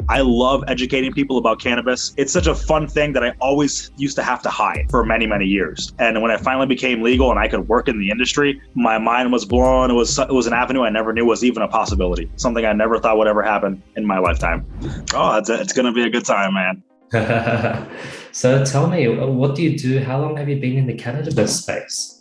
I love educating people about cannabis. It's such a fun thing that I always used to have to hide for many, many years. And when I finally became legal and I could work in the industry, my mind was blown. It was an avenue I never knew was even a possibility. Something I never thought would ever happen in my lifetime. Oh, it's going to be a good time, man. So tell me, what do you do? How long have you been in the cannabis space?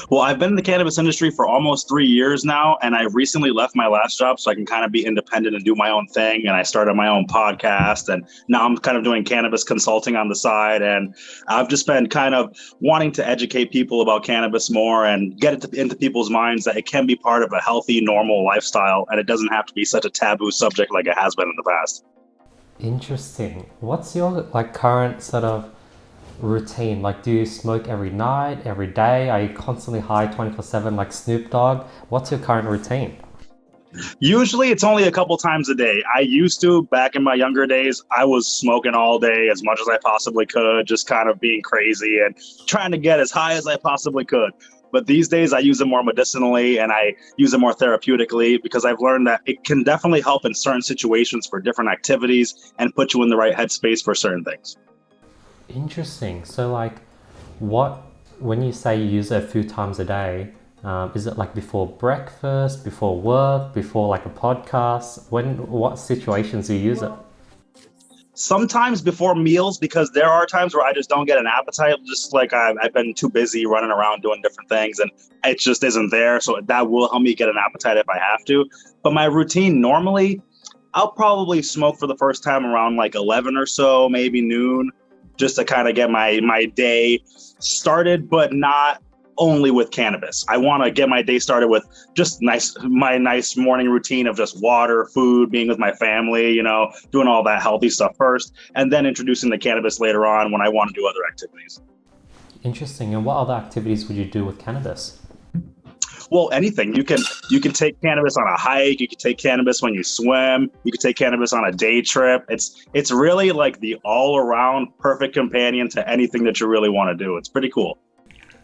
Well, I've been in the cannabis industry for almost 3 years now, and I recently left my last job so I can kind of be independent and do my own thing. And I started my own podcast, and now I'm kind of doing cannabis consulting on the side. And I've just been kind of wanting to educate people about cannabis more and get it into people's minds that it can be part of a healthy, normal lifestyle, and it doesn't have to be such a taboo subject like it has been in the past. Interesting. What's your like current sort of routine? Like, do you smoke every night, every day? Are you constantly high 24/7 like Snoop Dogg? What's your current routine? Usually it's only a couple times a day. I used to, back in my younger days, I was smoking all day as much as I possibly could, just kind of being crazy and trying to get as high as I possibly could. But these days I use it more medicinally and I use it more therapeutically because I've learned that it can definitely help in certain situations for different activities and put you in the right headspace for certain things. Interesting. So like, what when you say you use it a few times a day, is it like before breakfast, before work, before like a podcast? What situations do you use it? Sometimes before meals, because there are times where I just don't get an appetite, just like I've been too busy running around doing different things and it just isn't there. So that will help me get an appetite if I have to. But my routine normally, I'll probably smoke for the first time around like 11 or so, maybe noon, just to kind of get my day started, but not only with cannabis. I want to get my day started with just my nice morning routine of just water, food, being with my family, doing all that healthy stuff first, and then introducing the cannabis later on when I want to do other activities. Interesting. And what other activities would you do with cannabis? Well, anything. You can take cannabis on a hike, you can take cannabis when you swim, you can take cannabis on a day trip. It's really like the all-around perfect companion to anything that you really want to do. It's pretty cool.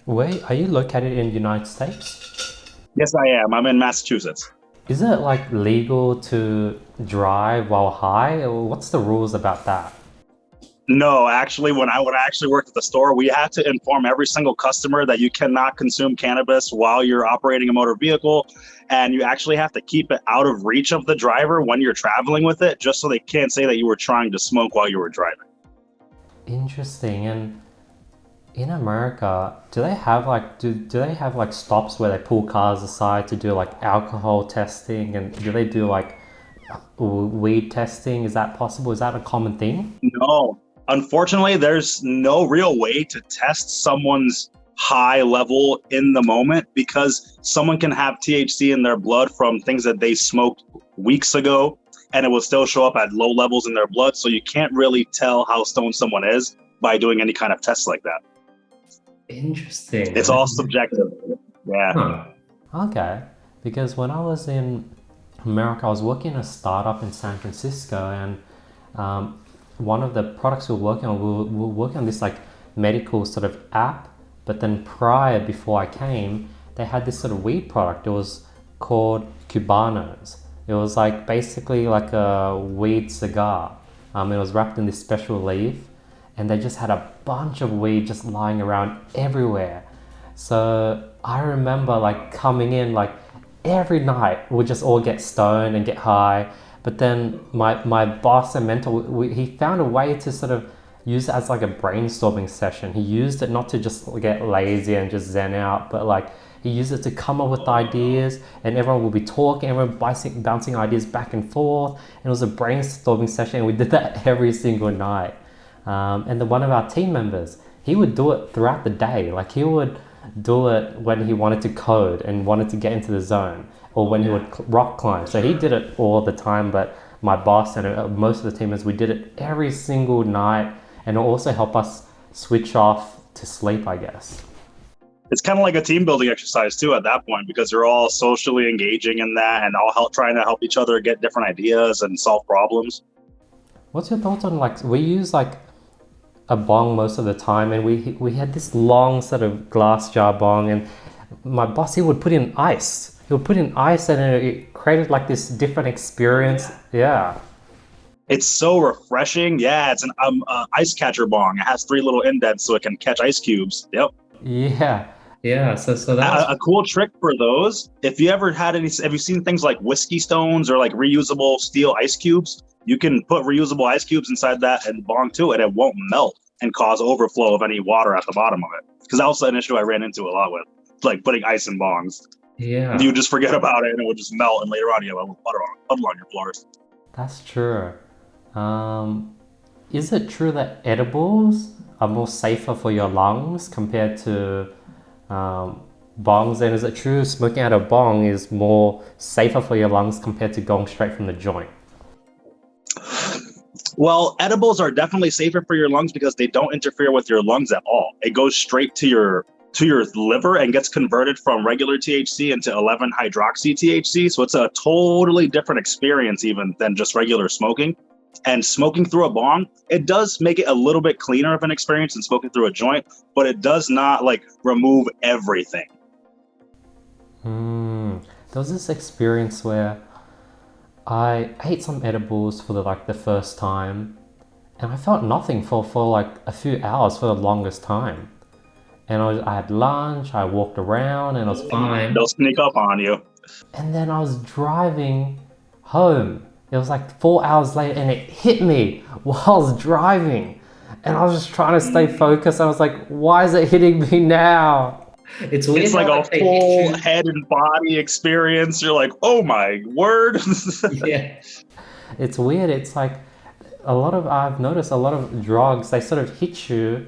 Where are you located in the United States? Yes, I am. I'm in Massachusetts. Is it like legal to drive while high? Or what's the rules about that? No, actually, when I actually worked at the store, we had to inform every single customer that you cannot consume cannabis while you're operating a motor vehicle, and you actually have to keep it out of reach of the driver when you're traveling with it, just so they can't say that you were trying to smoke while you were driving. Interesting. And in America, do they have like do they have like stops where they pull cars aside to do like alcohol testing, and do they do like weed testing? Is that possible? Is that a common thing? No, unfortunately, there's no real way to test someone's high level in the moment because someone can have THC in their blood from things that they smoked weeks ago and it will still show up at low levels in their blood. So you can't really tell how stoned someone is by doing any kind of test like that. Interesting. It's all subjective. Yeah. Huh. Okay. Because when I was in America, I was working in a startup in San Francisco, and one of the products we were working on, we were working on this like medical sort of app. But then before I came, they had this sort of weed product. It was called Cubanos. It was like basically like a weed cigar. It was wrapped in this special leaf, and they just had a bunch of weed just lying around everywhere. So I remember like coming in like every night we'd just all get stoned and get high. But then my boss and mentor, he found a way to sort of use it as like a brainstorming session. He used it not to just get lazy and just zen out, but like he used it to come up with ideas, and everyone will be talking, everyone bouncing ideas back and forth. And it was a brainstorming session, and we did that every single night. And then one of our team members, he would do it throughout the day. Like he would do it when he wanted to code and wanted to get into the zone, or when he would rock climb. So he did it all the time, but my boss and most of the teamers, we did it every single night, and it also helped us switch off to sleep, I guess. It's kind of like a team building exercise too at that point because you're all socially engaging in that and all trying to help each other get different ideas and solve problems. What's your thoughts on like, we use like a bong most of the time, and we had this long sort of glass jar bong, and my boss, he would put in ice. He would put in ice, and it created like this different experience. Yeah. It's so refreshing. Yeah, it's an ice catcher bong. It has 3 little indents so it can catch ice cubes. Yep. Yeah, yeah. So that was A cool trick for those, if you ever had any, have you seen things like whiskey stones or like reusable steel ice cubes? You can put reusable ice cubes inside that and bong too, and it won't melt and cause overflow of any water at the bottom of it. Because that was an issue I ran into a lot with, like putting ice in bongs. yeah. You just forget about it and it would just melt, and later on you have a puddle on your floors. That's true. Is it true that edibles are more safer for your lungs compared to bongs? And is it true smoking out a bong is more safer for your lungs compared to going straight from the joint? Well, edibles are definitely safer for your lungs because they don't interfere with your lungs at all. It goes straight to your liver and gets converted from regular THC into 11-hydroxy THC. So it's a totally different experience even than just regular smoking. And smoking through a bong, it does make it a little bit cleaner of an experience than smoking through a joint, but it does not like remove everything. There was this experience where I ate some edibles for the first time, and I felt nothing for like a few hours for the longest time. And I had lunch, I walked around, and I was fine. They'll sneak up on you. And then I was driving home. It was like 4 hours later, and it hit me while I was driving. And I was just trying to stay focused. I was like, why is it hitting me now? It's weird. It's like a full head and body experience. You're like, oh my word. Yeah. It's weird. It's like I've noticed a lot of drugs, they sort of hit you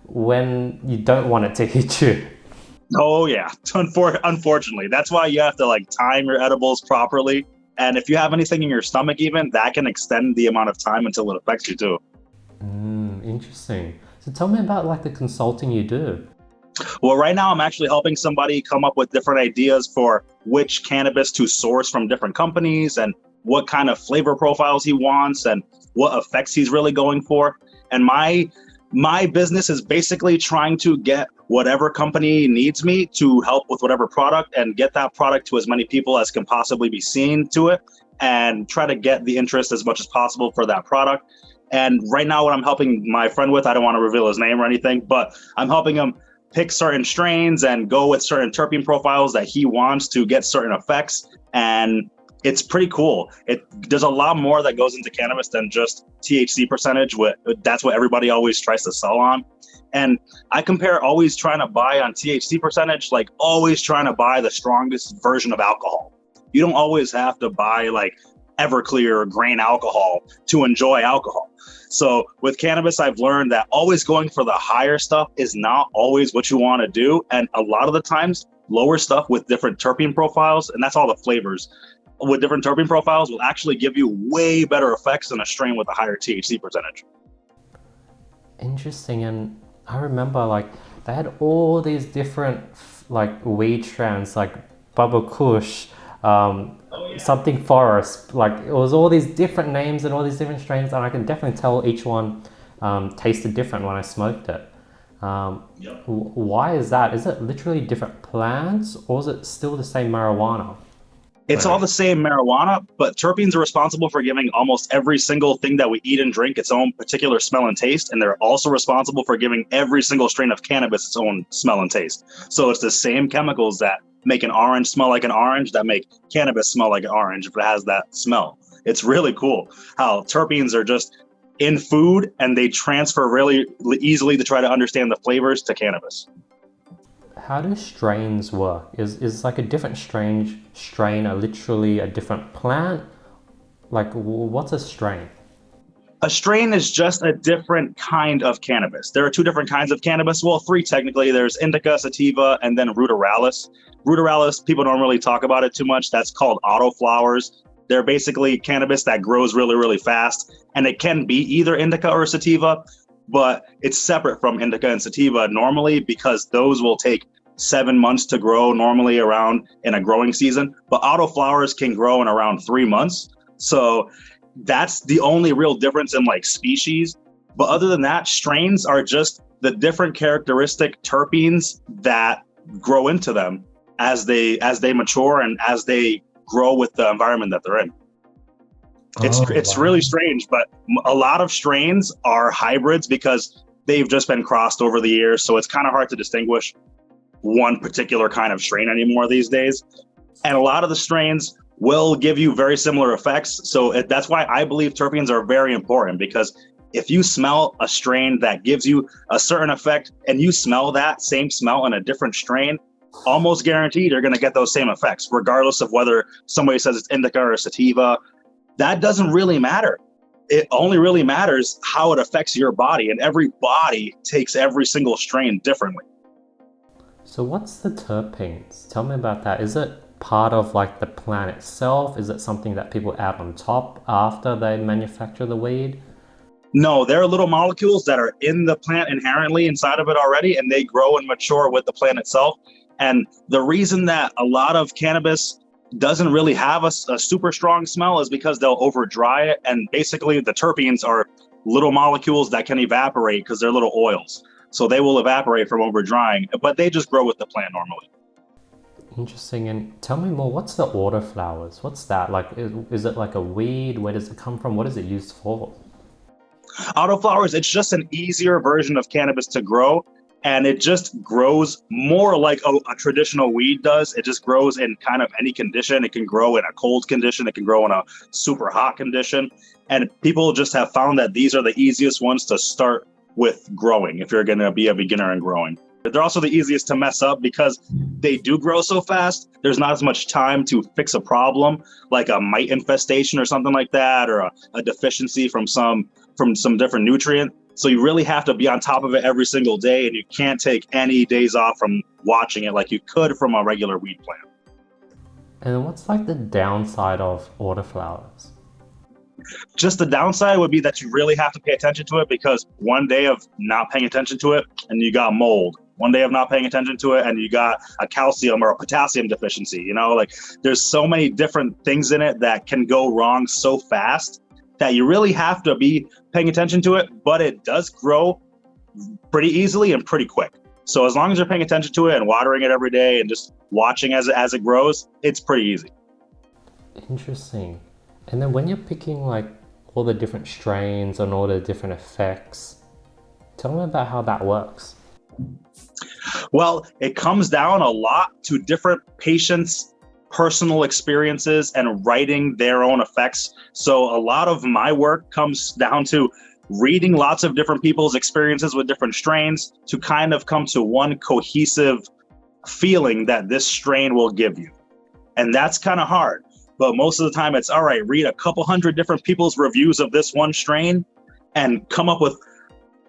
when you don't want it to hit you. Oh yeah, unfortunately. That's why you have to like time your edibles properly. And if you have anything in your stomach even, that can extend the amount of time until it affects you too. Interesting. So tell me about like the consulting you do. Well, right now I'm actually helping somebody come up with different ideas for which cannabis to source from different companies and what kind of flavor profiles he wants and what effects he's really going for. And my business is basically trying to get whatever company needs me to help with whatever product and get that product to as many people as can possibly be seen to it and try to get the interest as much as possible for that product. And right now what I'm helping my friend with, I don't want to reveal his name or anything, but I'm helping him pick certain strains and go with certain terpene profiles that he wants to get certain effects. And it's pretty cool. There's a lot more that goes into cannabis than just THC percentage. That's what everybody always tries to sell on. And I compare always trying to buy on THC percentage, like always trying to buy the strongest version of alcohol. You don't always have to buy like Everclear or grain alcohol to enjoy alcohol. So with cannabis, I've learned that always going for the higher stuff is not always what you want to do. And a lot of the times, lower stuff with different terpene profiles, and that's all the flavors, with different terpene profiles will actually give you way better effects than a strain with a higher THC percentage. Interesting. And I remember like they had all these different like weed strands, like Bubba Kush, something forest, like it was all these different names and all these different strains, and I can definitely tell each one tasted different when I smoked it. Why is that? Is it literally different plants, or is it still the same marijuana? It's all the same marijuana, but terpenes are responsible for giving almost every single thing that we eat and drink its own particular smell and taste, and they're also responsible for giving every single strain of cannabis its own smell and taste. So it's the same chemicals that make an orange smell like an orange that make cannabis smell like an orange if it has that smell. It's really cool how terpenes are just in food and they transfer really easily to try to understand the flavors to cannabis. How do strains work? Is like a different strain literally a different plant? Like what's a strain? A strain is just a different kind of cannabis. There are 2 different kinds of cannabis. Well, 3 technically. There's Indica, Sativa, and then Ruderalis. Ruderalis, people don't really talk about it too much. That's called Autoflowers. They're basically cannabis that grows really, really fast. And it can be either Indica or Sativa, but it's separate from Indica and Sativa normally because those will take 7 months to grow normally around in a growing season. But Autoflowers can grow in around 3 months. So that's the only real difference in like species. But other than that, strains are just the different characteristic terpenes that grow into them as they mature and as they grow with the environment that they're in. Oh, It's really wow. strange, but a lot of strains are hybrids because they've just been crossed over the years. So it's kind of hard to distinguish one particular kind of strain anymore these days. And a lot of the strains will give you very similar effects. So that's why I believe terpenes are very important, because if you smell a strain that gives you a certain effect and you smell that same smell in a different strain, almost guaranteed you're going to get those same effects, regardless of whether somebody says it's indica or sativa. That doesn't really matter. It only really matters how it affects your body, and every body takes every single strain differently. So what's the terpenes? Tell me about that. Is it part of like the plant itself? Is it something that people add on top after they manufacture the weed? No, there are little molecules that are in the plant inherently inside of it already, and they grow and mature with the plant itself. And the reason that a lot of cannabis doesn't really have a super strong smell is because they'll over dry it. And basically the terpenes are little molecules that can evaporate because they're little oils. So they will evaporate from over drying, but they just grow with the plant normally. Interesting. And tell me more, what's the autoflowers? What's that? Like, is it like a weed? Where does it come from? What is it used for? Autoflowers, it's just an easier version of cannabis to grow. And it just grows more like a traditional weed does. It just grows in kind of any condition. It can grow in a cold condition. It can grow in a super hot condition. And people just have found that these are the easiest ones to start with growing if you're going to be a beginner in growing. But they're also the easiest to mess up because they do grow so fast. There's not as much time to fix a problem like a mite infestation or something like that, or a deficiency from some different nutrient. So you really have to be on top of it every single day, and you can't take any days off from watching it like you could from a regular weed plant. And what's like the downside of autoflowers? Just the downside would be that you really have to pay attention to it, because one day of not paying attention to it and you got mold. One day of not paying attention to it and you got a calcium or a potassium deficiency. You know, like there's so many different things in it that can go wrong so fast that you really have to be paying attention to it, but it does grow pretty easily and pretty quick. So as long as you're paying attention to it and watering it every day and just watching as it grows, it's pretty easy. Interesting. And then when you're picking like all the different strains and all the different effects, tell me about how that works. Well, it comes down a lot to different patients' personal experiences and writing their own effects. So a lot of my work comes down to reading lots of different people's experiences with different strains to kind of come to one cohesive feeling that this strain will give you. And that's kind of hard. But most of the time it's all right, read a couple hundred different people's reviews of this one strain and come up with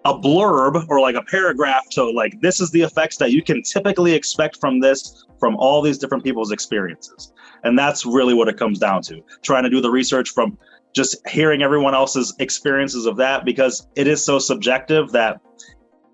a blurb or like a paragraph to like, this is the effects that you can typically expect from this, from all these different people's experiences. And that's really what it comes down to, trying to do the research from just hearing everyone else's experiences of that, because it is so subjective that,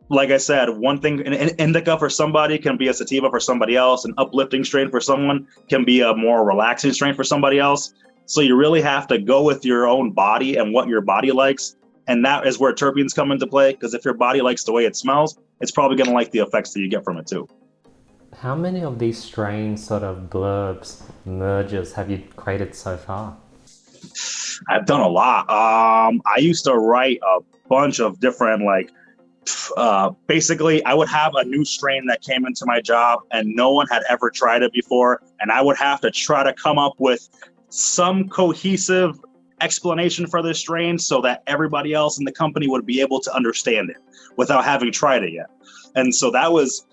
like I said, one thing, an indica for somebody can be a sativa for somebody else. An uplifting strain for someone can be a more relaxing strain for somebody else. So you really have to go with your own body and what your body likes. And that is where terpenes come into play, because if your body likes the way it smells, it's probably going to like the effects that you get from it too. How many of these strains sort of blurbs, merges have you created so far? I've done a lot. I used to write a bunch of different, basically I would have a new strain that came into my job and no one had ever tried it before. And I would have to try to come up with some cohesive explanation for this strain so that everybody else in the company would be able to understand it without having tried it yet. And so that was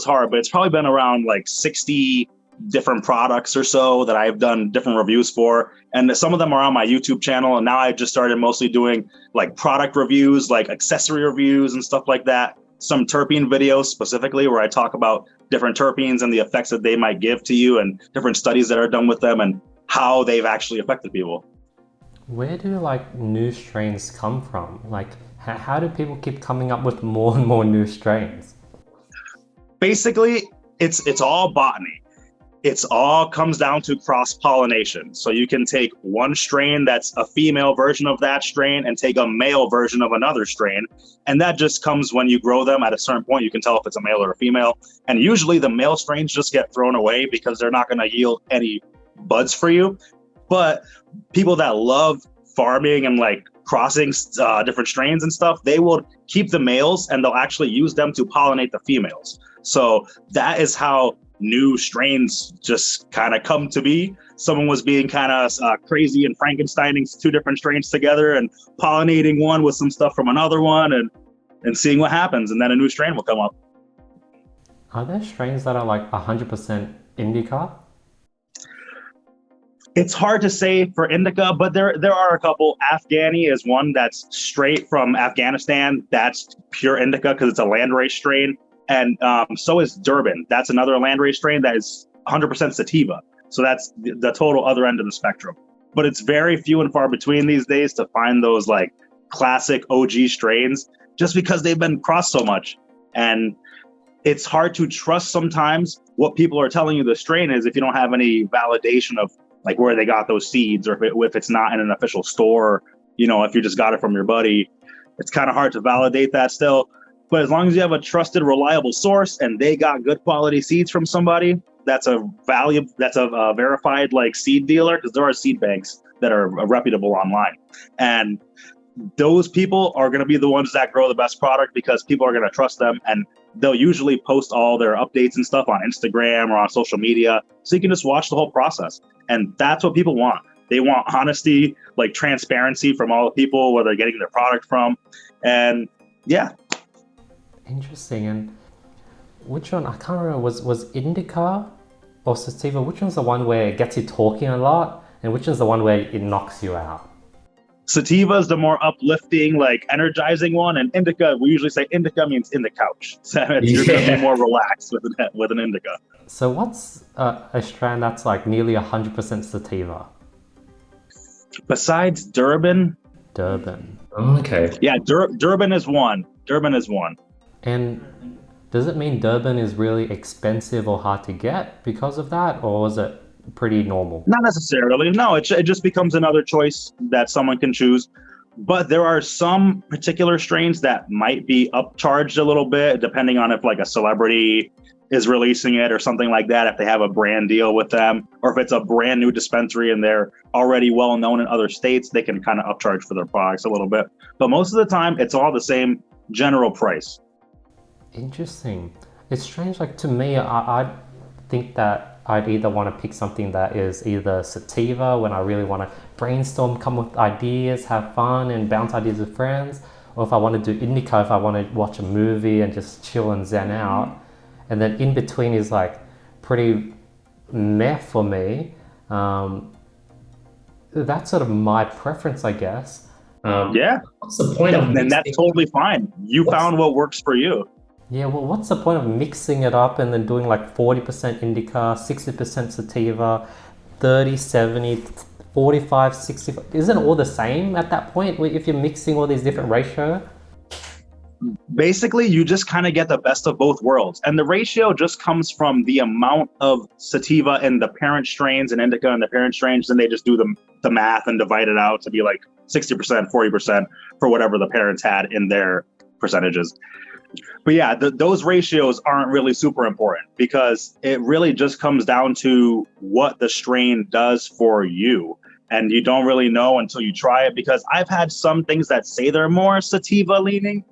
hard, but it's probably been around like 60 different products or so that I've done different reviews for. And some of them are on my YouTube channel. And now I just started mostly doing like product reviews, like accessory reviews and stuff like that. Some terpene videos specifically where I talk about different terpenes and the effects that they might give to you and different studies that are done with them and how they've actually affected people. Where do like new strains come from? Like how do people keep coming up with more and more new strains? Basically, it's all botany. It's all comes down to cross-pollination. So you can take one strain that's a female version of that strain and take a male version of another strain. And that just comes when you grow them at a certain point. You can tell if it's a male or a female. And usually the male strains just get thrown away because they're not going to yield any buds for you. But people that love farming and like crossing different strains and stuff, they will keep the males and they'll actually use them to pollinate the females. So that is how new strains just kind of come to be. Someone was being kind of crazy and Frankensteining two different strains together and pollinating one with some stuff from another one and seeing what happens. And then a new strain will come up. Are there strains that are like 100% indica? It's hard to say for indica, but there are a couple. Afghani is one that's straight from Afghanistan. That's pure indica because it's a landrace strain. And so is Durban. That's another landrace strain that is 100% sativa. So that's the total other end of the spectrum. But it's very few and far between these days to find those like classic OG strains just because they've been crossed so much. And it's hard to trust sometimes what people are telling you the strain is if you don't have any validation of like where they got those seeds, or if it's not in an official store, you know, if you just got it from your buddy, it's kind of hard to validate that still. But as long as you have a trusted, reliable source and they got good quality seeds from somebody, that's a verified like seed dealer, because there are seed banks that are reputable online. And those people are going to be the ones that grow the best product because people are going to trust them, and they'll usually post all their updates and stuff on Instagram or on social media. So you can just watch the whole process. And that's what people want. They want honesty, like transparency from all the people where they're getting their product from. And yeah. Interesting. And which one, I can't remember, was Indica or Sativa? Which one's the one where it gets you talking a lot? And which one's the one where it knocks you out? Sativa is the more uplifting, like energizing one, and indica, we usually say indica means in the couch. So you're going to be more relaxed with an indica. So what's a strand that's like nearly 100% sativa? Besides Durban? Durban. Oh, okay. Yeah, Durban is one. Durban is one. And does it mean Durban is really expensive or hard to get because of that, or is it pretty normal? Not necessarily. No, it just becomes another choice that someone can choose. But there are some particular strains that might be upcharged a little bit, depending on if like a celebrity is releasing it or something like that, if they have a brand deal with them, or if it's a brand new dispensary and they're already well known in other states, they can kind of upcharge for their products a little bit. But most of the time, it's all the same general price. Interesting. It's strange. Like to me, I think that I'd either want to pick something that is either sativa when I really want to brainstorm, come with ideas, have fun and bounce ideas with friends, or if I want to do indica, if I want to watch a movie and just chill and zen out. And then in between is like pretty meh for me. That's sort of my preference, I guess. Yeah. What's the point of and that's totally fine. You found what works for you. Yeah, well, what's the point of mixing it up and then doing like 40% indica, 60% sativa, 30, 70, 45, 65? Isn't it all the same at that point if you're mixing all these different ratios? Basically, you just kind of get the best of both worlds. And the ratio just comes from the amount of sativa in the parent strains and indica in the parent strains. And they just do the math and divide it out to be like 60%, 40% for whatever the parents had in their percentages. But yeah, those ratios aren't really super important because it really just comes down to what the strain does for you. And you don't really know until you try it, because I've had some things that say they're more sativa leaning,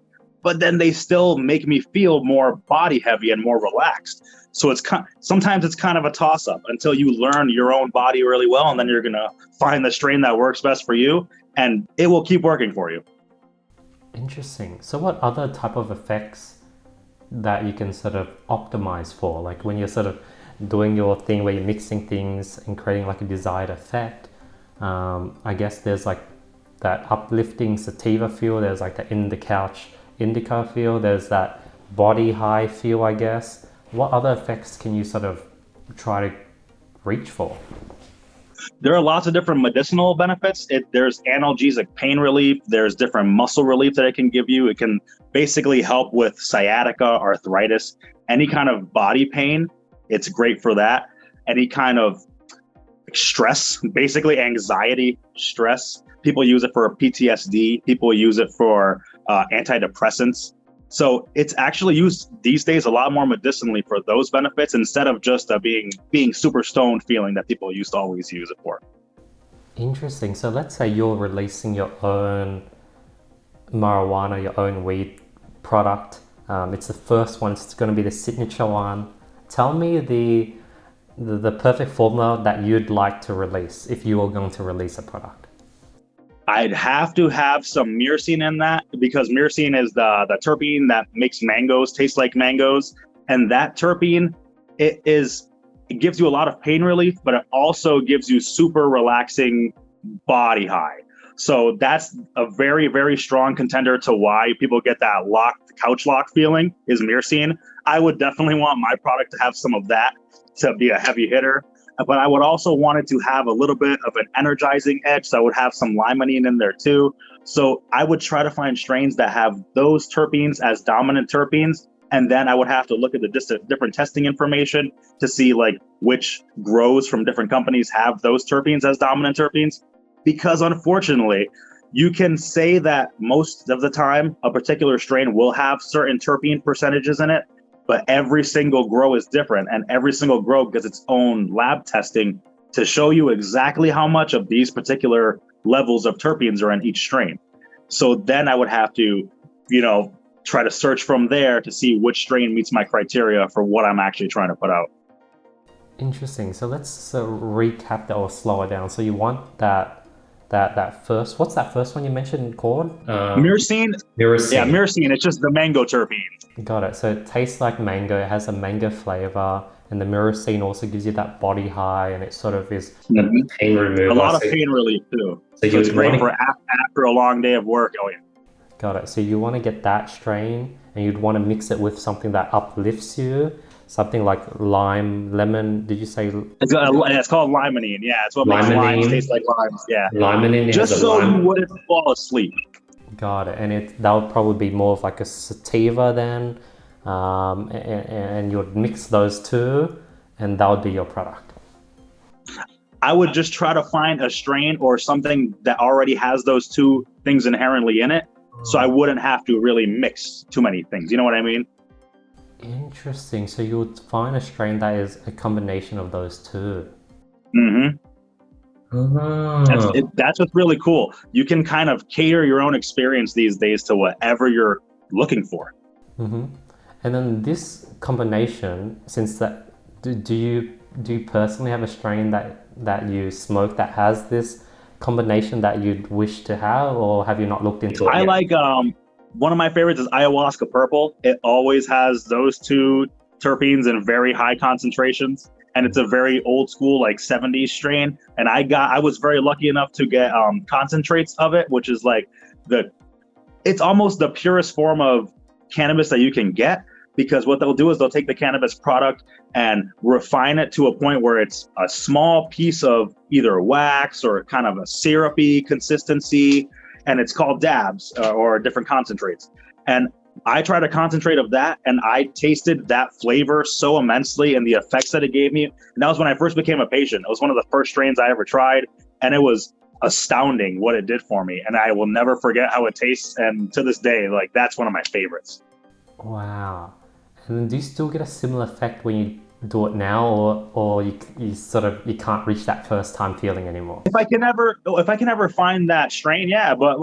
but then they still make me feel more body heavy and more relaxed. So sometimes it's kind of a toss up until you learn your own body really well, and then you're going to find the strain that works best for you, and it will keep working for you. Interesting. So what other type of effects that you can sort of optimize for? Like when you're sort of doing your thing where you're mixing things and creating like a desired effect, I guess there's like that uplifting sativa feel, there's like the in the couch indica feel, there's that body high feel, I guess. What other effects can you sort of try to reach for? There are lots of different medicinal benefits. There's analgesic pain relief. There's different muscle relief that it can give you. It can basically help with sciatica, arthritis, any kind of body pain. It's great for that. Any kind of stress, basically anxiety, stress. People use it for PTSD. People use it for antidepressants. So it's actually used these days a lot more medicinally for those benefits instead of just being super stoned feeling that people used to always use it for. Interesting. So let's say you're releasing your own marijuana, your own weed product. It's the first one. It's going to be the signature one. Tell me the perfect formula that you'd like to release if you were going to release a product. I'd have to have some myrcene in that, because myrcene is the terpene that makes mangoes taste like mangoes. And that terpene, it gives you a lot of pain relief, but it also gives you super relaxing body high. So that's a very, very strong contender to why people get that couch lock feeling, is myrcene. I would definitely want my product to have some of that, to be a heavy hitter. But I would also want it to have a little bit of an energizing edge. So I would have some limonene in there too. So I would try to find strains that have those terpenes as dominant terpenes. And then I would have to look at the different testing information to see like which grows from different companies have those terpenes as dominant terpenes. Because unfortunately, you can say that most of the time a particular strain will have certain terpene percentages in it, but every single grow is different, and every single grow gets its own lab testing to show you exactly how much of these particular levels of terpenes are in each strain. So then I would have to, try to search from there to see which strain meets my criteria for what I'm actually trying to put out. Interesting. So let's recap that or slow it down. So you want that first, what's that first one you mentioned called? Myrcene. Myrcene. Yeah, myrcene. It's just the mango terpene. Got it. So it tastes like mango. It has a mango flavor, and the myrcene also gives you that body high, and it sort of is pain removal. A lot of pain relief too. So it's great for after a long day of work. Oh yeah. Got it. So you want to get that strain, and you'd want to mix it with something that uplifts you. Something like lime, lemon. Did you say? It's called limonene. Yeah, it's what makes limes taste like limes. Yeah. Limonene. Just so you wouldn't fall asleep. Got it. And that would probably be more of like a sativa then, and you'd mix those two, and that would be your product. I would just try to find a strain or something that already has those two things inherently in it, so I wouldn't have to really mix too many things. You know what I mean? Interesting. So you would find a strain that is a combination of those two. Mm-hmm. That's what's really cool. You can kind of cater your own experience these days to whatever you're looking for. Mm-hmm. And then this combination, since that, do you personally have a strain that you smoke that has this combination that you'd wish to have, or have you not looked into it? I like one of my favorites is Ayahuasca Purple. It always has those two terpenes in very high concentrations, and it's a very old school like 70s strain. And I was very lucky enough to get concentrates of it, which is like it's almost the purest form of cannabis that you can get, because what they'll do is they'll take the cannabis product and refine it to a point where it's a small piece of either wax or kind of a syrupy consistency. And it's called dabs or different concentrates. And I tried a concentrate of that, and I tasted that flavor so immensely and the effects that it gave me. And that was when I first became a patient. It was one of the first strains I ever tried, and it was astounding what it did for me. And I will never forget how it tastes. And to this day, like, that's one of my favorites. Wow. And then do you still get a similar effect when you do it now, or you can't reach that first time feeling anymore? If I can ever find that strain, yeah, but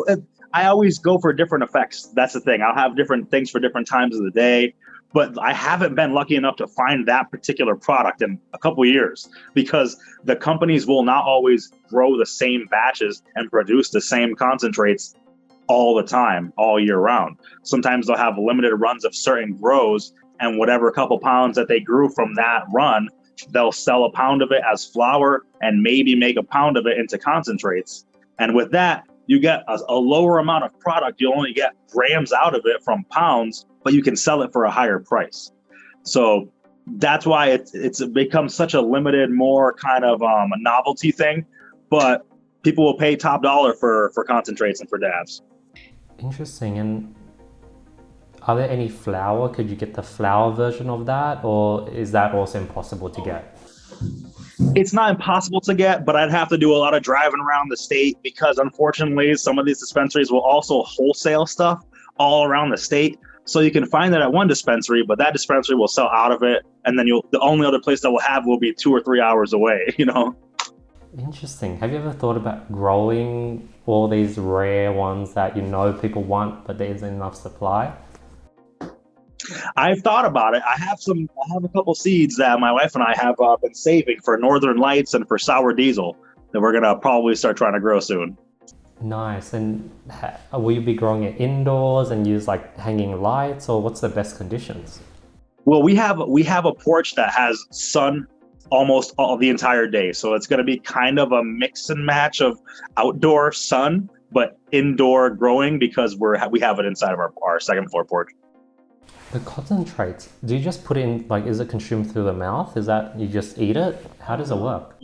I always go for different effects. That's the thing. I'll have different things for different times of the day, but I haven't been lucky enough to find that particular product in a couple of years, because the companies will not always grow the same batches and produce the same concentrates all the time, all year round. Sometimes they'll have limited runs of certain grows, and whatever couple pounds that they grew from that run, they'll sell a pound of it as flower and maybe make a pound of it into concentrates. And with that, you get a lower amount of product. You only get grams out of it from pounds, but you can sell it for a higher price. So that's why it's become such a limited, more kind of a novelty thing. But people will pay top dollar for concentrates and for dabs. Interesting. And are there any flower? Could you get the flower version of that, or is that also impossible to get? It's not impossible to get, but I'd have to do a lot of driving around the state, because unfortunately some of these dispensaries will also wholesale stuff all around the state. So you can find it at one dispensary, but that dispensary will sell out of it, and then the only other place that will have will be 2 or 3 hours away, Interesting. Have you ever thought about growing all these rare ones that you know people want, but there isn't enough supply? I've thought about it. I have a couple seeds that my wife and I have been saving for Northern Lights and for Sour Diesel that we're gonna probably start trying to grow soon. Nice. And will you be growing it indoors and use like hanging lights, or what's the best conditions? Well, we have a porch that has sun almost all the entire day, so it's gonna be kind of a mix and match of outdoor sun but indoor growing because we have it inside of our second floor porch. The concentrates, do you just put it in, like, is it consumed through the mouth? Is that you just eat it? How does it work?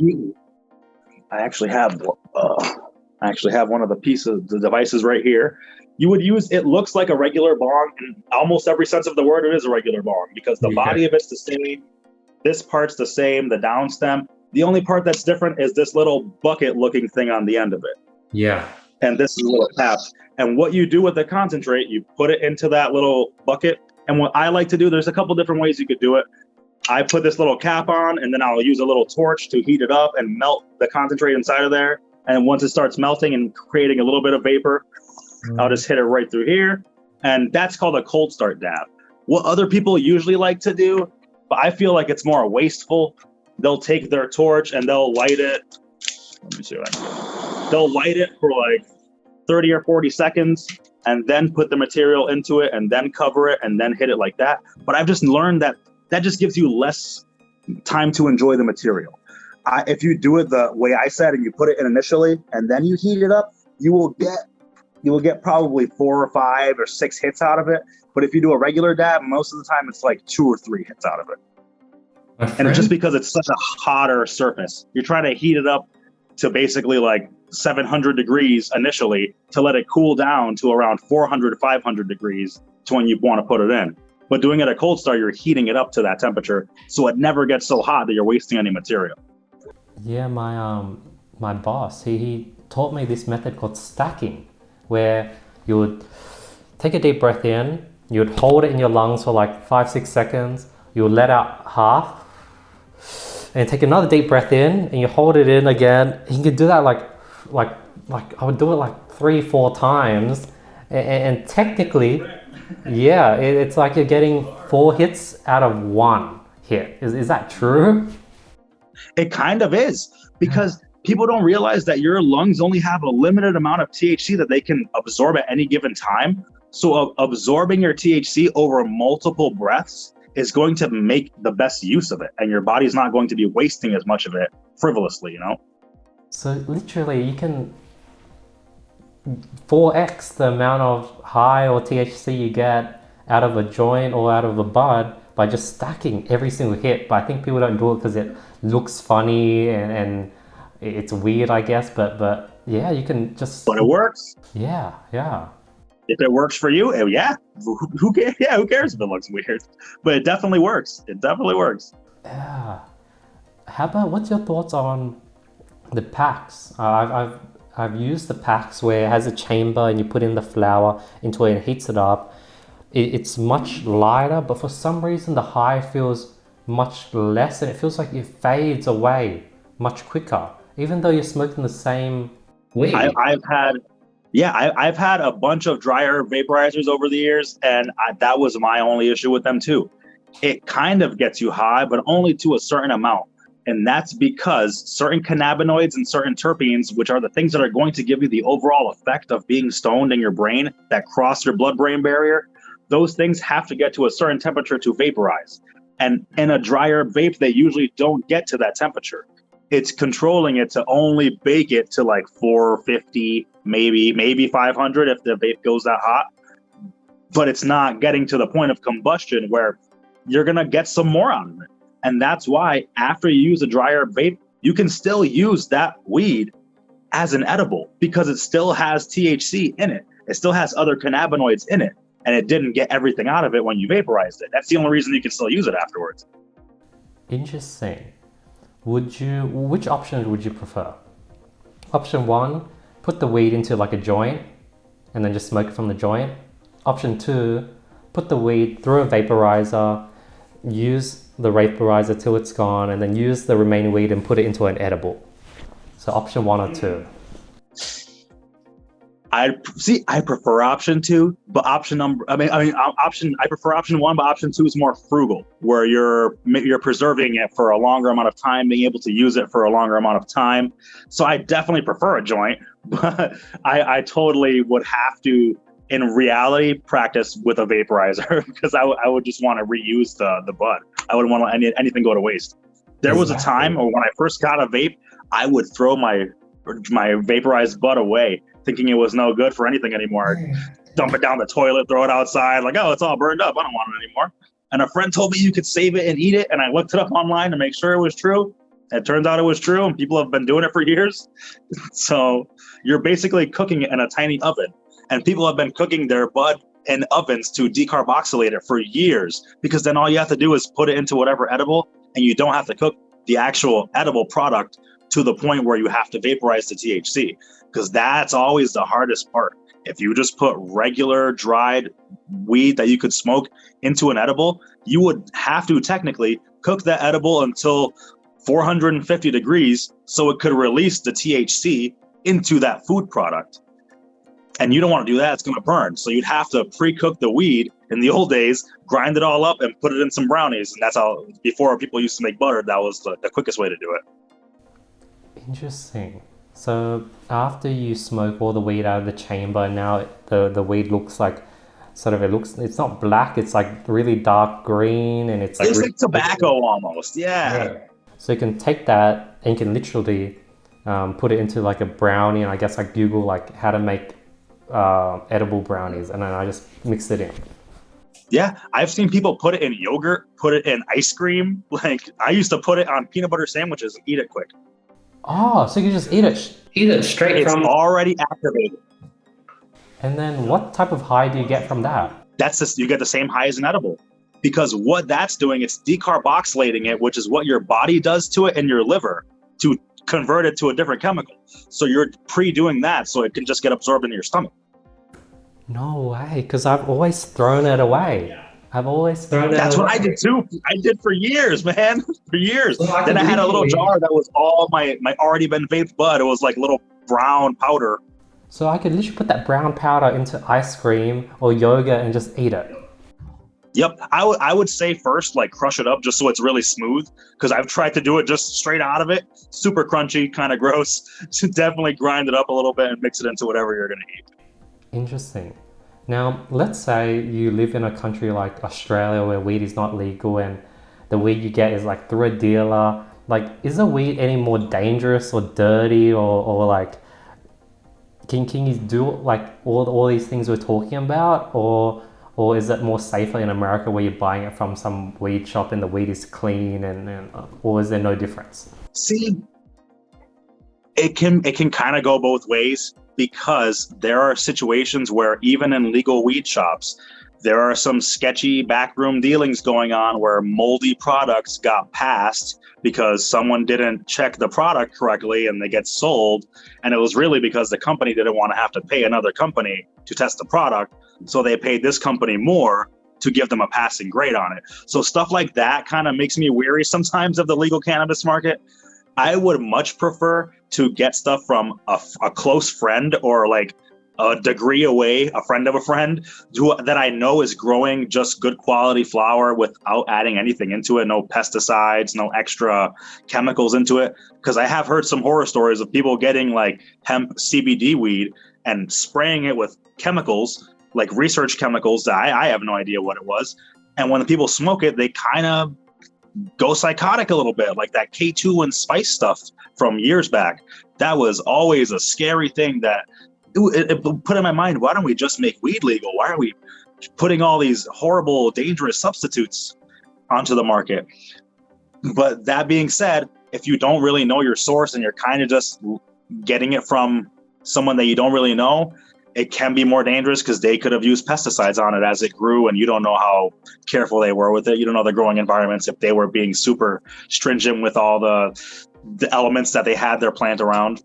I actually have one of the devices right here. You would use, it looks like a regular bong in almost every sense of the word. It is a regular bong because the body of it's the same. This part's the same, the down stem. The only part that's different is this little bucket looking thing on the end of it. Yeah. And this is a little tap. And what you do with the concentrate, you put it into that little bucket. And what I like to do, there's a couple different ways you could do it. I put this little cap on, and then I'll use a little torch to heat it up and melt the concentrate inside of there. And once it starts melting and creating a little bit of vapor, I'll just hit it right through here. And that's called a cold start dab. What other people usually like to do, but I feel like it's more wasteful, they'll take their torch and they'll light it. Let me see. They'll light it for like 30 or 40 seconds and then put the material into it and then cover it and then hit it like that. But I've just learned that just gives you less time to enjoy the material. If you do it the way I said and you put it in initially and then you heat it up, you will get probably 4 or 5 or 6 hits out of it. But if you do a regular dab, most of the time it's like 2 or 3 hits out of it. And it's just because it's such a hotter surface. You're trying to heat it up to basically like 700 degrees initially to let it cool down to around 400 to 500 degrees to when you want to put it in. But doing it at cold start, you're heating it up to that temperature so it never gets so hot that you're wasting any material. Yeah, my boss, he taught me this method called stacking, where you would take a deep breath in, you would hold it in your lungs for like 5-6 seconds, you would let out half, and take another deep breath in, and you hold it in again. You could do that like I would do it like 3-4 times, and technically, yeah, it's like you're getting 4 hits out of 1 hit. Is that true? It kind of is, because people don't realize that your lungs only have a limited amount of THC that they can absorb at any given time. So absorbing your THC over multiple breaths is going to make the best use of it, and your body's not going to be wasting as much of it frivolously, you know? So literally you can 4x the amount of high or THC you get out of a joint or out of a bud by just stacking every single hit. But I think people don't do it because it looks funny and it's weird, I guess, but yeah, you can just... But it works. Yeah. If it works for you, yeah. Who cares? Yeah, who cares if it looks weird? But it definitely works. Yeah. How about, what's your thoughts on the packs? I've used the packs where it has a chamber and you put in the flower into it and heats it up. It's much lighter, but for some reason the high feels much less and it feels like it fades away much quicker, even though you're smoking the same weed. I've had a bunch of dry herb vaporizers over the years, and that was my only issue with them too. It kind of gets you high, but only to a certain amount. And that's because certain cannabinoids and certain terpenes, which are the things that are going to give you the overall effect of being stoned in your brain that cross your blood-brain barrier, those things have to get to a certain temperature to vaporize. And in a dry herb vape, they usually don't get to that temperature. It's controlling it to only bake it to like 450, maybe 500 if the vape goes that hot. But it's not getting to the point of combustion where you're going to get some more out of it. And that's why after you use a dry herb vape, you can still use that weed as an edible because it still has THC in it. It still has other cannabinoids in it. And it didn't get everything out of it when you vaporized it. That's the only reason you can still use it afterwards. Interesting. Which option would you prefer? Option 1, put the weed into like a joint and then just smoke it from the joint. Option 2, put the weed through a vaporizer, use the vaporizer till it's gone, and then use the remaining weed and put it into an edible. So option 1 or 2? I prefer option 2, but I prefer option 1, but option 2 is more frugal, where you're preserving it for a longer amount of time, being able to use it for a longer amount of time. So I definitely prefer a joint, but I totally would have to, in reality, practice with a vaporizer because I would just want to reuse the bud. I wouldn't want to let anything go to waste. There was a time when I first got a vape, I would throw my vaporized bud away, thinking it was no good for anything anymore. Dump it down the toilet, throw it outside, like, oh, it's all burned up, I don't want it anymore. And a friend told me you could save it and eat it, and I looked it up online to make sure it was true. It turns out it was true, and people have been doing it for years. So you're basically cooking it in a tiny oven, and people have been cooking their bud in ovens to decarboxylate it for years, because then all you have to do is put it into whatever edible, and you don't have to cook the actual edible product to the point where you have to vaporize the THC, because that's always the hardest part. If you just put regular dried weed that you could smoke into an edible, you would have to technically cook that edible until 450 degrees so it could release the THC into that food product. And you don't want to do that, it's going to burn. So you'd have to pre-cook the weed in the old days, grind it all up and put it in some brownies. And that's how, before people used to make butter, that was the quickest way to do it. Interesting. So after you smoke all the weed out of the chamber, now the weed looks like it's not black, it's like really dark green, and it's like tobacco almost. Yeah. So you can take that and you can literally put it into like a brownie, and I guess I Google like how to make edible brownies, and then I just mix it in. Yeah, I've seen people put it in yogurt, put it in ice cream. Like I used to put it on peanut butter sandwiches and eat it quick. Oh, so you can just eat it straight from... It's already activated. And then what type of high do you get from that? You get the same high as an edible. Because what that's doing, it's decarboxylating it, which is what your body does to it in your liver to convert it to a different chemical. So you're pre-doing that so it can just get absorbed into your stomach. No way, because I've always thrown it away. I've always thrown it away. That's what I did too. I did for years, man. For years. Well, then I had a little jar that was all my already been vaped bud. It was like little brown powder. So I could literally put that brown powder into ice cream or yogurt and just eat it. Yep. I would say first, like, crush it up just so it's really smooth, because I've tried to do it just straight out of it. Super crunchy, kind of gross. So definitely grind it up a little bit and mix it into whatever you're going to eat. Interesting. Now, let's say you live in a country like Australia where weed is not legal and the weed you get is like through a dealer. Like, is the weed any more dangerous or dirty or like, can you do like all these things we're talking about, or is it more safer in America where you're buying it from some weed shop and the weed is clean or is there no difference? See, it can kind of go both ways, because there are situations where even in legal weed shops, there are some sketchy backroom dealings going on where moldy products got passed because someone didn't check the product correctly and they get sold. And it was really because the company didn't want to have to pay another company to test the product. So they paid this company more to give them a passing grade on it. So stuff like that kind of makes me weary sometimes of the legal cannabis market. I would much prefer to get stuff from a close friend, or like a degree away, a friend of a friend that I know is growing just good quality flower without adding anything into it. No pesticides, no extra chemicals into it. Because I have heard some horror stories of people getting like hemp CBD weed and spraying it with chemicals, like research chemicals that I have no idea what it was. And when the people smoke it, they kind of go psychotic a little bit, like that K2 and spice stuff from years back. That was always a scary thing that it put in my mind. Why don't we just make weed legal? Why are we putting all these horrible, dangerous substitutes onto the market? But that being said, if you don't really know your source and you're kind of just getting it from someone that you don't really know, it can be more dangerous because they could have used pesticides on it as it grew, and you don't know how careful they were with it. You don't know the growing environments, if they were being super stringent with all the elements that they had their plant around.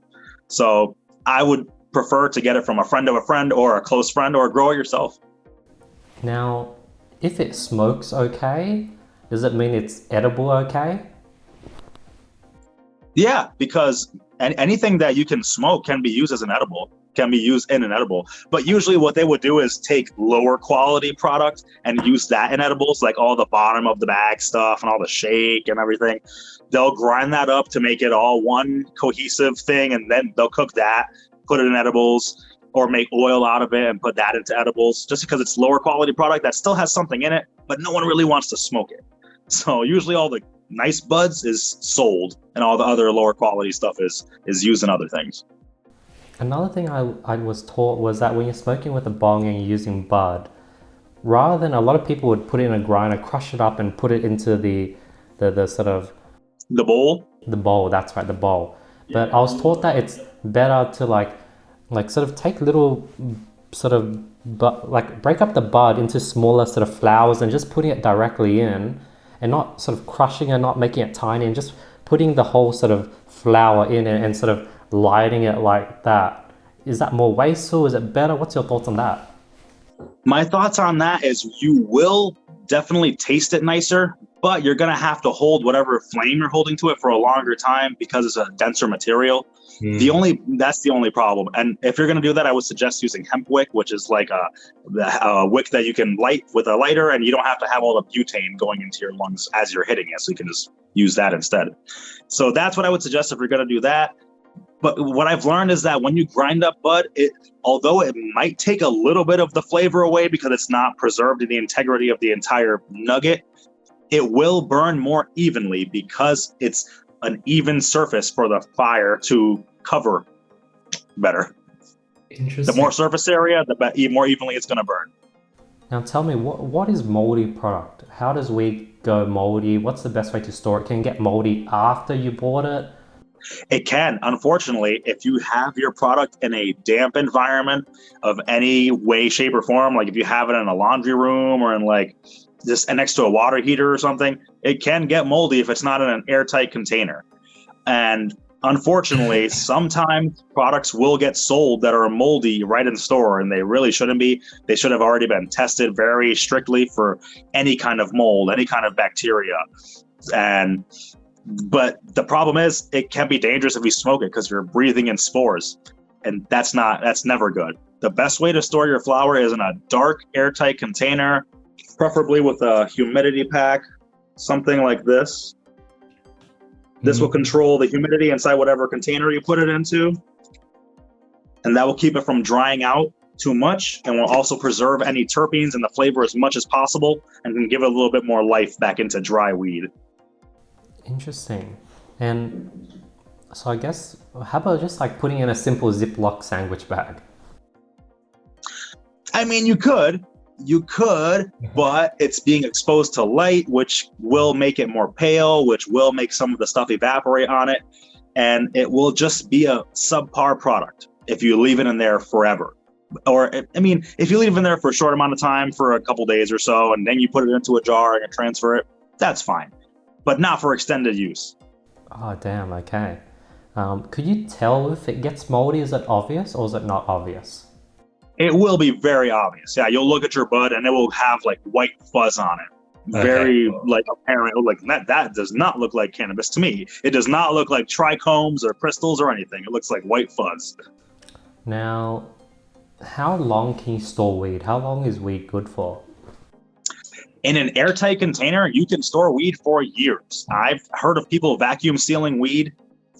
So I would prefer to get it from a friend of a friend or a close friend, or grow it yourself. Now, if it smokes okay, does it mean it's edible okay? Yeah, because And anything that you can smoke can be used as an edible, can be used in an edible. But usually what they would do is take lower quality product and use that in edibles, like all the bottom of the bag stuff and all the shake and everything. They'll grind that up to make it all one cohesive thing, and then they'll cook that, put it in edibles, or make oil out of it and put that into edibles, just because it's lower quality product that still has something in it, but no one really wants to smoke it. So usually all the nice buds is sold, and all the other lower quality stuff is used in other things. Another thing I was taught was that when you're smoking with a bong and you're using bud, rather than, a lot of people would put it in a grinder, crush it up and put it into the sort of... The bowl? The bowl, that's right, the bowl. But I was taught that it's better to like sort of take little sort of, like break up the bud into smaller sort of flowers and just putting it directly in, and not sort of crushing it, not making it tiny, and just putting the whole sort of flower in and sort of lighting it like that. Is that more wasteful? Is it better? What's your thoughts on that? My thoughts on that is you will definitely taste it nicer, but you're going to have to hold whatever flame you're holding to it for a longer time because it's a denser material. That's the only problem. And if you're going to do that, I would suggest using Hemp Wick, which is like a wick that you can light with a lighter, and you don't have to have all the butane going into your lungs as you're hitting it. So you can just use that instead. So that's what I would suggest if you're going to do that. But what I've learned is that when you grind up bud, although it might take a little bit of the flavor away because it's not preserved in the integrity of the entire nugget, it will burn more evenly because it's an even surface for the fire to cover better. Interesting. The more surface area, the more evenly it's going to burn. Now tell me, what is moldy product? How does weed go moldy? What's the best way to store it? Can it get moldy after you bought it? It can. Unfortunately, if you have your product in a damp environment of any way, shape, or form, like if you have it in a laundry room or in like just next to a water heater or something, it can get moldy if it's not in an airtight container. And unfortunately, sometimes products will get sold that are moldy right in store, and they really shouldn't be. They should have already been tested very strictly for any kind of mold, any kind of bacteria. But the problem is it can be dangerous if you smoke it because you're breathing in spores, and that's never good. The best way to store your flower is in a dark, airtight container, preferably with a humidity pack, something like this. This will control the humidity inside whatever container you put it into, and that will keep it from drying out too much, and will also preserve any terpenes and the flavor as much as possible, and can give it a little bit more life back into dry weed. Interesting. And so I guess, how about just like putting in a simple Ziploc sandwich bag? I mean, you could, but it's being exposed to light, which will make it more pale, which will make some of the stuff evaporate on it. And it will just be a subpar product if you leave it in there forever. Or, I mean, if you leave it in there for a short amount of time, for a couple days or so, and then you put it into a jar and transfer it, that's fine. But not for extended use. Oh, damn, okay. Could you tell if it gets moldy? Is it obvious or is it not obvious? It will be very obvious. Yeah, you'll look at your bud and it will have like white fuzz on it. Okay. Very like apparent. Like that does not look like cannabis to me. It does not look like trichomes or crystals or anything. It looks like white fuzz. Now, how long can you store weed? How long is weed good for? In an airtight container, you can store weed for years. I've heard of people vacuum sealing weed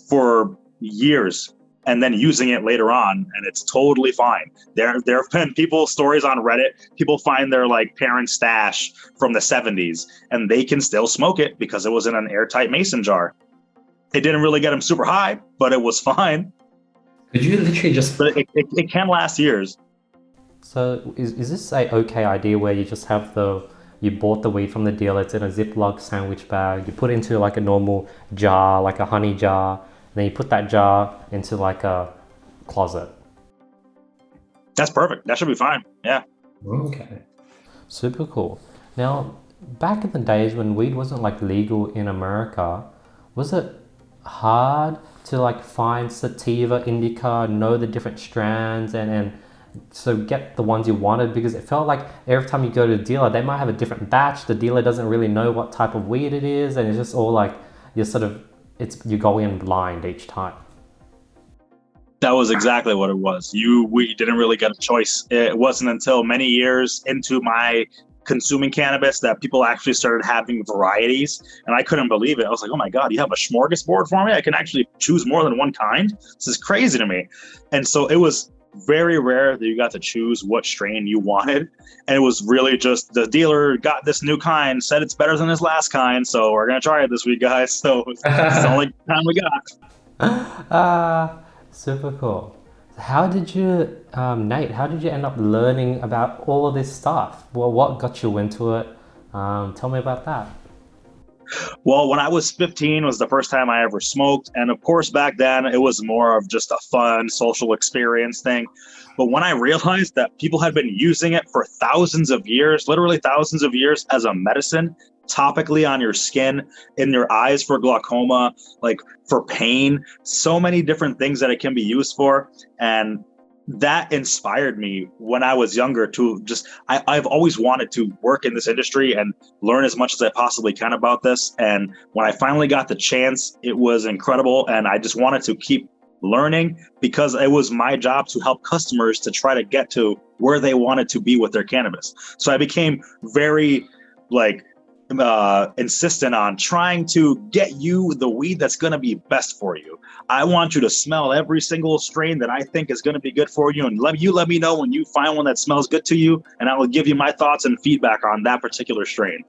for years and then using it later on, and it's totally fine. There have been stories on Reddit, people find their like parents' stash from the 70s, and they can still smoke it because it was in an airtight mason jar. It didn't really get them super high, but it was fine. Could you literally just... But it can last years. So is this a okay idea where you just have you bought the weed from the dealer, it's in a Ziploc sandwich bag, you put it into like a normal jar, like a honey jar, and then you put that jar into like a closet? That's perfect. That should be fine. Yeah. Okay. Super cool. Now, back in the days when weed wasn't like legal in America, was it hard to like find Sativa, Indica, know the different strands and so get the ones you wanted? Because it felt like every time you go to a dealer, they might have a different batch. The dealer doesn't really know what type of weed it is, and it's just all like you're going in blind each time. That was exactly what it was. We didn't really get a choice. It wasn't until many years into my consuming cannabis that people actually started having varieties, and I couldn't believe it. I was like, oh my God, you have a smorgasbord for me? I can actually choose more than one kind? This is crazy to me. And so it was very rare that you got to choose what strain you wanted. And it was really just the dealer got this new kind, said it's better than his last kind, so we're going to try it this week, guys. So it's the only time we got. Super cool. How did you, Nate, how did you end up learning about all of this stuff? Well, what got you into it? Tell me about that. Well, when I was 15 was the first time I ever smoked. And of course, back then it was more of just a fun social experience thing. But when I realized that people had been using it for thousands of years, literally thousands of years as a medicine, topically on your skin, in your eyes for glaucoma, like for pain, so many different things that it can be used for. And that inspired me when I was younger to just, I've always wanted to work in this industry and learn as much as I possibly can about this. And when I finally got the chance, it was incredible. And I just wanted to keep learning because it was my job to help customers to try to get to where they wanted to be with their cannabis. So I became very insistent on trying to get you the weed that's going to be best for you. I want you to smell every single strain that I think is going to be good for you, and let me know when you find one that smells good to you, and I will give you my thoughts and feedback on that particular strain.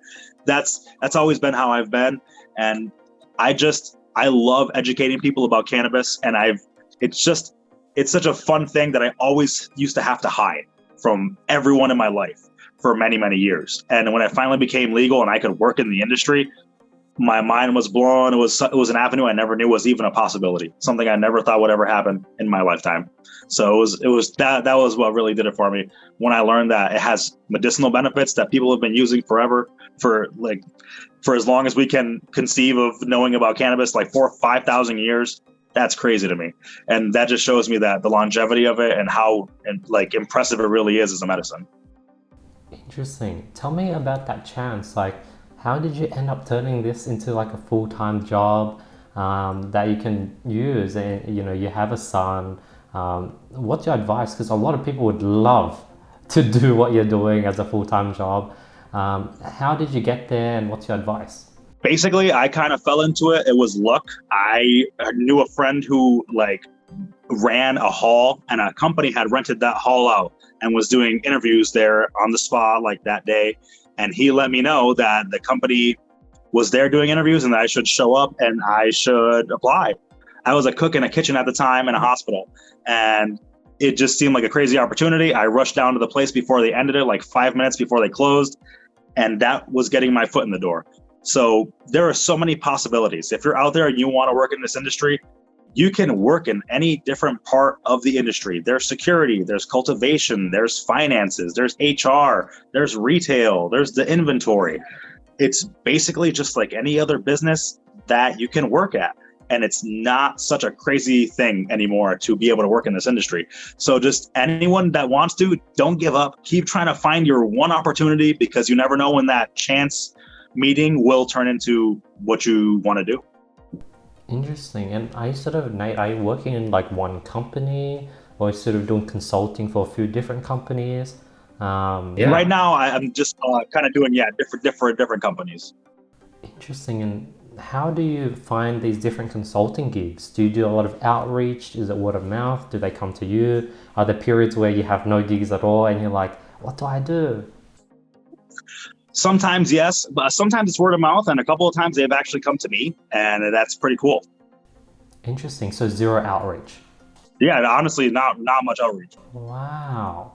That's always been how I've been, and I love educating people about cannabis, and it's such a fun thing that I always used to have to hide from everyone in my life for many, many years. And when it finally became legal and I could work in the industry, my mind was blown. It was an avenue I never knew was even a possibility, something I never thought would ever happen in my lifetime. So it was that was what really did it for me when I learned that it has medicinal benefits that people have been using forever, for as long as we can conceive of knowing about cannabis, like 4,000 or 5,000 years. That's crazy to me. And that just shows me that the longevity of it and how impressive it really is as a medicine. Interesting. Tell me about that chance. Like, how did you end up turning this into like a full-time job that you can use? And you have a son. What's your advice? Because a lot of people would love to do what you're doing as a full-time job. How did you get there, and what's your advice? Basically, I kind of fell into it. It was luck. I knew a friend who ran a hall, and a company had rented that hall out and was doing interviews there on the spot that day. And he let me know that the company was there doing interviews and that I should show up and I should apply. I was a cook in a kitchen at the time in a hospital, and it just seemed like a crazy opportunity. I rushed down to the place before they ended it, 5 minutes before they closed. And that was getting my foot in the door. So there are so many possibilities. If you're out there and you want to work in this industry, you can work in any different part of the industry. There's security, there's cultivation, there's finances, there's HR, there's retail, there's the inventory. It's basically just like any other business that you can work at. And it's not such a crazy thing anymore to be able to work in this industry. So just anyone that wants to, don't give up. Keep trying to find your one opportunity, because you never know when that chance meeting will turn into what you want to do. Interesting. And Nate, are you working in one company, or doing consulting for a few different companies? Right now, I'm just kind of doing different companies. Interesting. And how do you find these different consulting gigs? Do you do a lot of outreach? Is it word of mouth? Do they come to you? Are there periods where you have no gigs at all and you're like, what do I do? Sometimes yes, but sometimes it's word of mouth, and a couple of times they've actually come to me, and that's pretty cool. Interesting. So zero outreach. Yeah, honestly, not much outreach. Wow.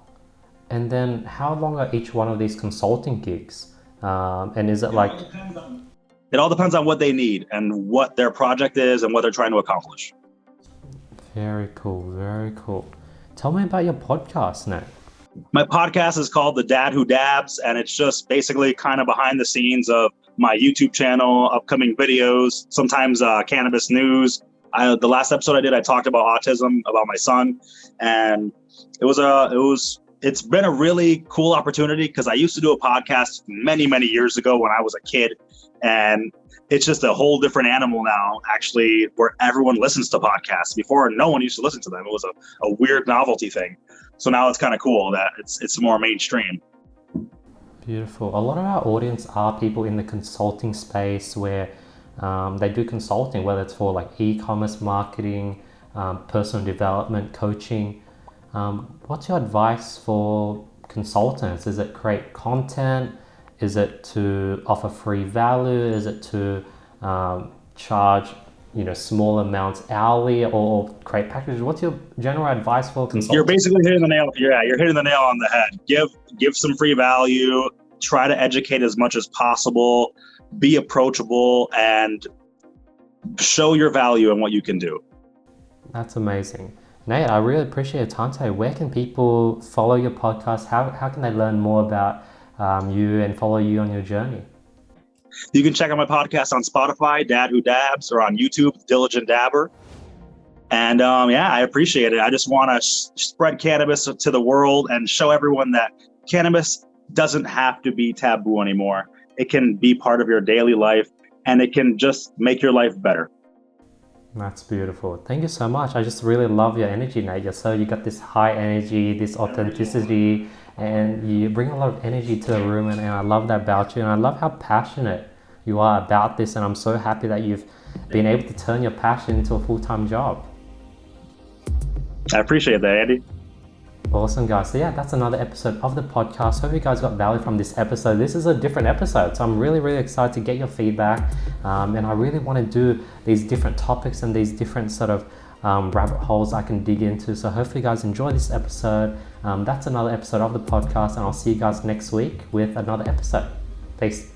And then how long are each one of these consulting gigs? And is it It all depends on what they need and what their project is and what they're trying to accomplish. Very cool. Very cool. Tell me about your podcast, Nate. My podcast is called The Dad Who Dabs, and it's just basically kind of behind the scenes of my YouTube channel, upcoming videos, sometimes cannabis news. The last episode I did, I talked about autism, about my son, and it was it's been a really cool opportunity because I used to do a podcast many, many years ago when I was a kid. And it's just a whole different animal now, actually, where everyone listens to podcasts. Before, no one used to listen to them. It was a weird novelty thing. So now it's kind of cool that it's more mainstream. Beautiful. A lot of our audience are people in the consulting space where they do consulting, whether it's for like e-commerce marketing, personal development, coaching. What's your advice for consultants? Is it create content? Is it to offer free value? Is it to charge small amounts hourly or create packages? What's your general advice for consultants? You're basically hitting the nail. You're hitting the nail on the head. Give some free value. Try to educate as much as possible. Be approachable and show your value and what you can do. That's amazing. Nate, I really appreciate your time today. Where can people follow your podcast? How can they learn more about you and follow you on your journey? You can check out my podcast on Spotify, Dad Who Dabs, or on YouTube, Diligent Dabber. And I appreciate it. I just want to spread cannabis to the world and show everyone that cannabis doesn't have to be taboo anymore. It can be part of your daily life, and it can just make your life better. That's beautiful. Thank you so much. I just really love your energy, Nate. You got this high energy, this authenticity, and you bring a lot of energy to the room, and I love that about you. And I love how passionate you are about this, and I'm so happy that you've been able to turn your passion into a full-time job. I appreciate that, Andy. Awesome, guys. So that's another episode of the podcast. Hope you guys got value from this episode. This is a different episode, so I'm really, really excited to get your feedback. And I really want to do these different topics and these different sort of rabbit holes I can dig into. So hopefully you guys enjoy this episode. That's another episode of the podcast, and I'll see you guys next week with another episode. Peace.